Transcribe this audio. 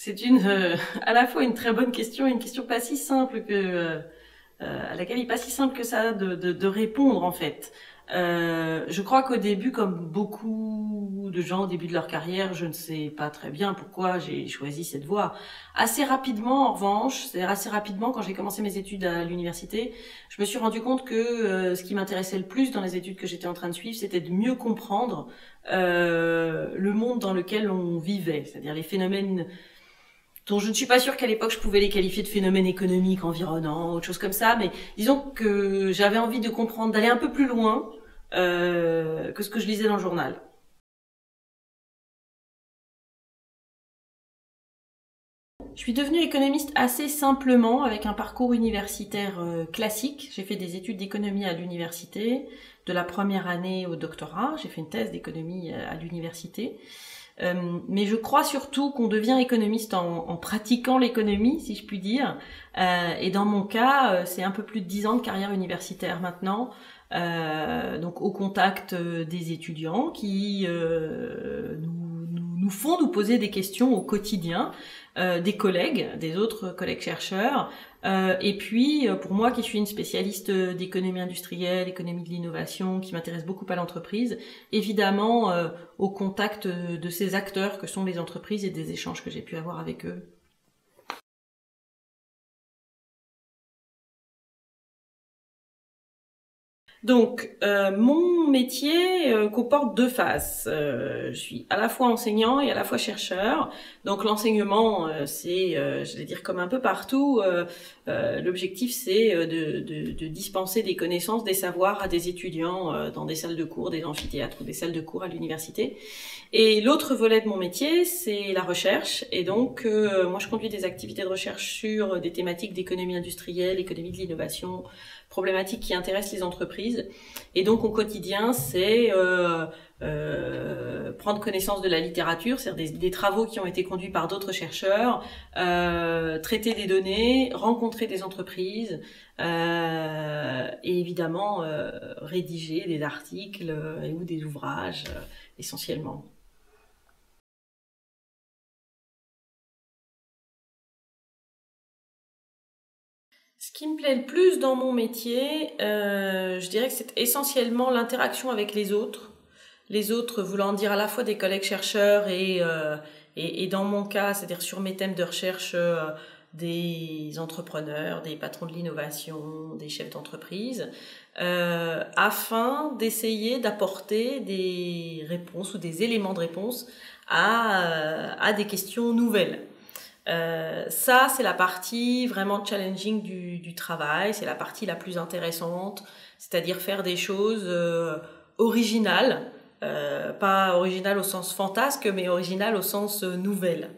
C'est à la fois une très bonne question et une question pas si simple à laquelle il n'est pas si simple que ça de répondre en fait. Je crois qu'au début, comme beaucoup de gens au début de leur carrière, je ne sais pas très bien pourquoi j'ai choisi cette voie. Assez rapidement, en revanche, c'est-à-dire assez rapidement, quand j'ai commencé mes études à l'université, je me suis rendu compte que ce qui m'intéressait le plus dans les études que j'étais en train de suivre, c'était de mieux comprendre le monde dans lequel on vivait, c'est-à-dire les phénomènes dont je ne suis pas sûre qu'à l'époque je pouvais les qualifier de phénomènes économiques, environnants, autre chose comme ça, mais disons que j'avais envie de comprendre, d'aller un peu plus loin que ce que je lisais dans le journal. Je suis devenue économiste assez simplement avec un parcours universitaire classique. J'ai fait des études d'économie à l'université, de la première année au doctorat. J'ai fait une thèse d'économie à l'université. Mais je crois surtout qu'on devient économiste en pratiquant l'économie, si je puis dire. Et dans mon cas, c'est un peu plus de 10 ans de carrière universitaire maintenant, donc au contact des étudiants qui nous font nous poser des questions au quotidien, des collègues, des autres collègues chercheurs, et puis pour moi qui suis une spécialiste d'économie industrielle, économie de l'innovation, qui m'intéresse beaucoup à l'entreprise, évidemment au contact de ces acteurs que sont les entreprises et des échanges que j'ai pu avoir avec eux. Donc, mon métier comporte deux phases. Je suis à la fois enseignant et à la fois chercheur. Donc, l'enseignement, c'est, je vais dire comme un peu partout, l'objectif c'est de dispenser des connaissances, des savoirs à des étudiants dans des salles de cours, des amphithéâtres ou des salles de cours à l'université. Et l'autre volet de mon métier, c'est la recherche. Et donc, moi, je conduis des activités de recherche sur des thématiques d'économie industrielle, économie de l'innovation, problématiques qui intéressent les entreprises. Et donc, au quotidien, c'est prendre connaissance de la littérature, c'est-à-dire des travaux qui ont été conduits par d'autres chercheurs, traiter des données, rencontrer des entreprises, et évidemment rédiger des articles ou des ouvrages essentiellement. Ce qui me plaît le plus dans mon métier, je dirais que c'est essentiellement l'interaction avec les autres. Les autres voulant dire à la fois des collègues chercheurs et dans mon cas, c'est-à-dire sur mes thèmes de recherche, des entrepreneurs, des patrons de l'innovation, des chefs d'entreprise, afin d'essayer d'apporter des réponses ou des éléments de réponse à des questions nouvelles. Ça, c'est la partie vraiment challenging du travail, c'est la partie la plus intéressante, c'est-à-dire faire des choses originales, pas originales au sens fantasque, mais originales au sens nouvelle.